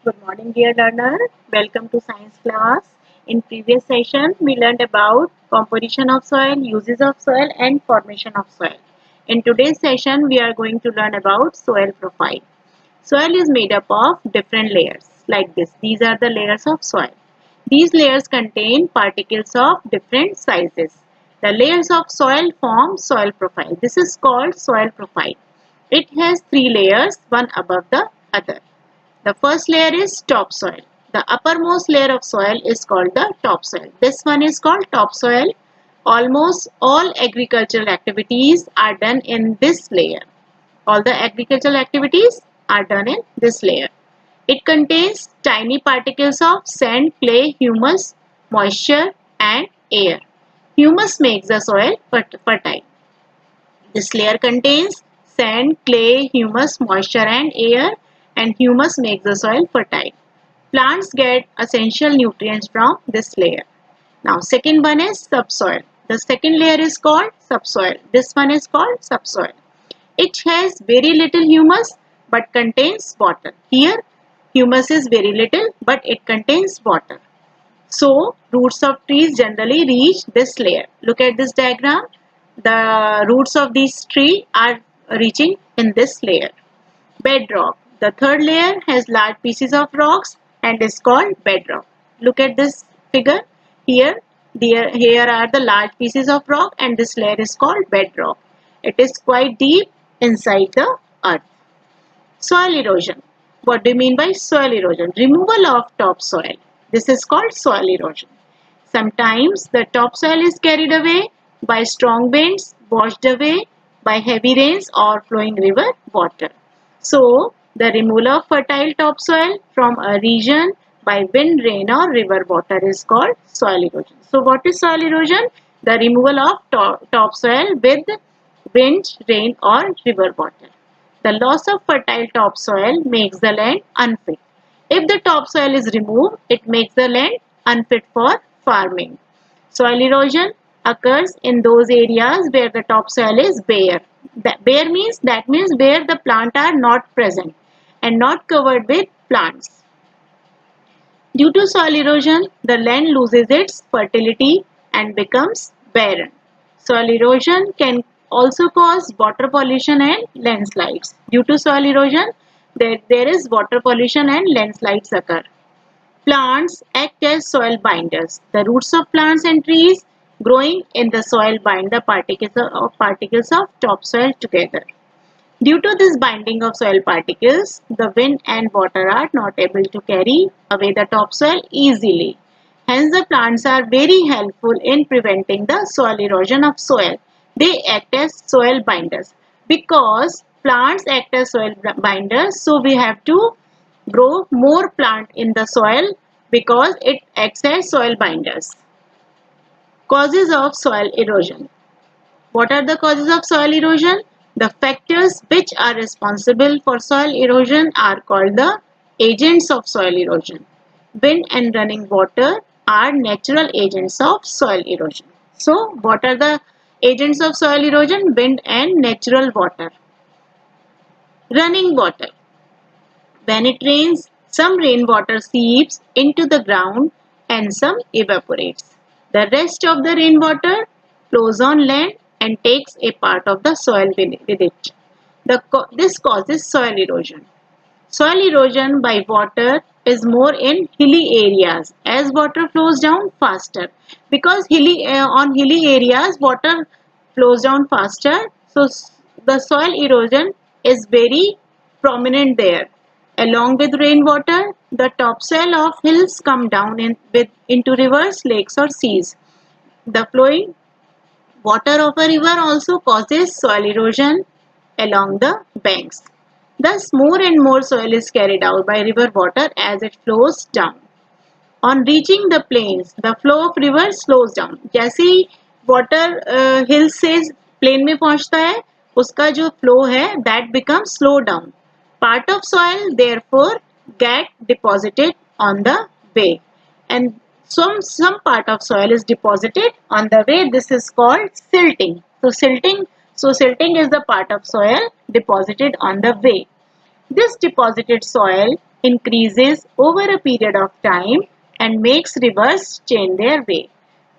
Good morning, dear learner. Welcome to science class. In previous session, we learned about composition of soil, uses of soil, and formation of soil. In today's session, we are going to learn about soil profile. Soil is made up of different layers like this. These are the layers of soil. These layers contain particles of different sizes. The layers of soil form soil profile. This is called soil profile. It has three layers, one above the other. The first layer is topsoil. The uppermost layer of soil is called the topsoil. This one is called topsoil. Almost all agricultural activities are done in this layer. All the agricultural activities are done in this layer. It contains tiny particles of sand, clay, humus, moisture and air. Humus makes the soil fertile. This layer contains sand, clay, humus, moisture and air, and humus makes the soil fertile. Plants get essential nutrients from this layer. Now second one is subsoil. The second layer is called subsoil. This one is called subsoil. It has very little humus but contains water. Here humus is very little but it contains water. So roots of trees generally reach this layer. Look at this diagram. The roots of this tree are reaching in this layer. Bedrock. The third layer has large pieces of rocks and is called bedrock. Look at this figure. Here are the large pieces of rock and this layer is called bedrock. It is quite deep inside the earth. Soil erosion. What do you mean by soil erosion? Removal of topsoil. This is called soil erosion. Sometimes the topsoil is carried away by strong winds, washed away by heavy rains or flowing river water. So, the removal of fertile topsoil from a region by wind, rain or river water is called soil erosion. So, what is soil erosion? The removal of topsoil with wind, rain or river water. The loss of fertile topsoil makes the land unfit. If the topsoil is removed, it makes the land unfit for farming. Soil erosion occurs in those areas where the topsoil is bare. Bare means where the plants are not present and not covered with plants. Due to soil erosion, the land loses its fertility and becomes barren. Soil erosion can also cause water pollution and landslides. Due to soil erosion, there is water pollution and landslides occur. Plants act as soil binders. The roots of plants and trees growing in the soil bind the particles of topsoil together. Due to this binding of soil particles, the wind and water are not able to carry away the topsoil easily. Hence, the plants are very helpful in preventing the soil erosion of soil. They act as soil binders. Because plants act as soil binders, so we have to grow more plant in the soil because it acts as soil binders. Causes of soil erosion. What are the causes of soil erosion? The factors which are responsible for soil erosion are called the agents of soil erosion. Wind and running water are natural agents of soil erosion. So, what are the agents of soil erosion? Wind and natural water. Running water. When it rains, some rainwater seeps into the ground and some evaporates. The rest of the rainwater flows on land and takes a part of the soil with it. This causes soil erosion. Soil erosion by water is more in hilly areas as water flows down faster. Because on hilly areas water flows down faster, so the soil erosion is very prominent there. Along with rainwater, the topsoil of hills come down into rivers, lakes or seas. The flowing water of a river also causes soil erosion along the banks. Thus, more and more soil is carried out by river water as it flows down. On reaching the plains, the flow of river slows down. जैसे ही water hill से plain में पहुंचता है, उसका जो flow है, that becomes slow down. Part of soil therefore get deposited on the way, and some part of soil is deposited on the way. This is called silting. So silting is the part of soil deposited on the way. This deposited soil increases over a period of time and makes rivers change their way.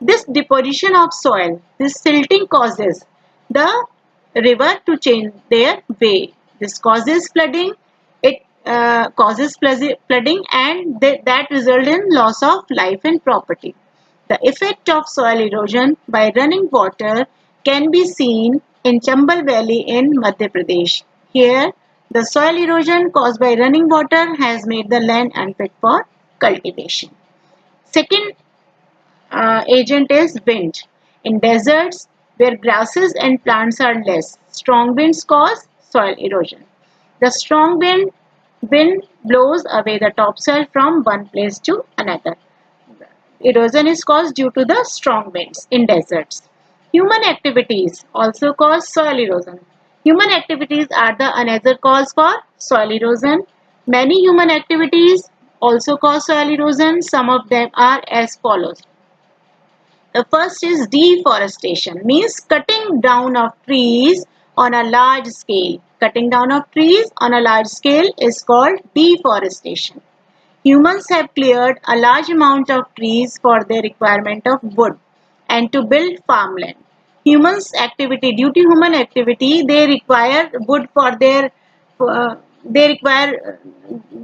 This deposition of soil, this silting causes the river to change their way. This causes flooding. It causes flooding, and that results in loss of life and property. The effect of soil erosion by running water can be seen in Chambal Valley in Madhya Pradesh. Here, the soil erosion caused by running water has made the land unfit for cultivation. Second agent is wind. In deserts where grasses and plants are less, strong winds cause soil erosion. The strong wind blows away the topsoil from one place to another. Erosion is caused due to the strong winds in deserts. Human activities also cause soil erosion. Human activities are the another cause for soil erosion. Many human activities also cause soil erosion. Some of them are as follows. The first is deforestation, means cutting down of trees on a large scale. Cutting down of trees on a large scale is called deforestation. Humans have cleared a large amount of trees for their requirement of wood and to build farmland. Due to human activity, they require wood for their, they require,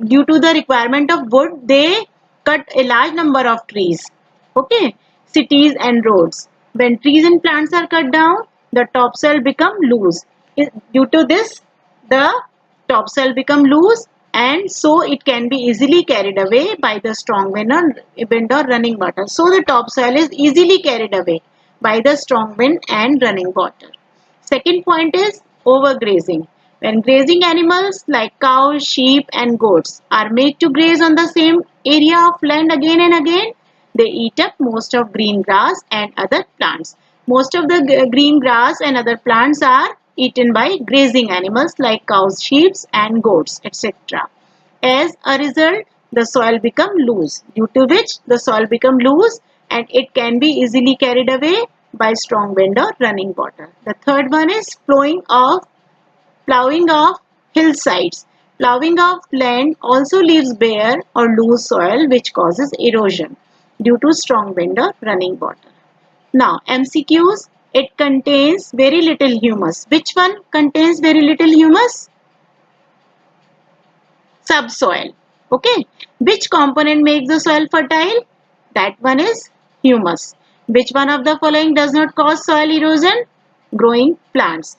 due to the requirement of wood, they cut a large number of trees. Okay, cities and roads. When trees and plants are cut down, the topsoil become loose. Due to this, the topsoil become loose, and so it can be easily carried away by the strong wind or running water. So the topsoil is easily carried away by the strong wind and running water. Second point is overgrazing. When grazing animals like cows, sheep and goats are made to graze on the same area of land again and again, they eat up most of green grass and other plants. Most of the green grass and other plants are eaten by grazing animals like cows, sheep and goats, etc. As a result, the soil become loose, due to which the soil become loose and it can be easily carried away by strong wind or running water. The third one is plowing of hillsides. Plowing of land also leaves bare or loose soil, which causes erosion due to strong wind or running water. Now, MCQs, it contains very little humus. Which one contains very little humus? Subsoil. Okay. Which component makes the soil fertile? That one is humus. Which one of the following does not cause soil erosion? Growing plants.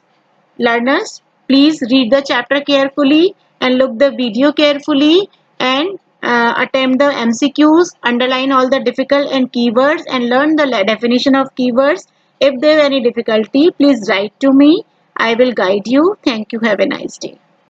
Learners, please read the chapter carefully and look the video carefully and attempt the MCQs, underline all the difficult and keywords and learn the definition of keywords. If there is any difficulty, please write to me. I will guide you. Thank you. Have a nice day.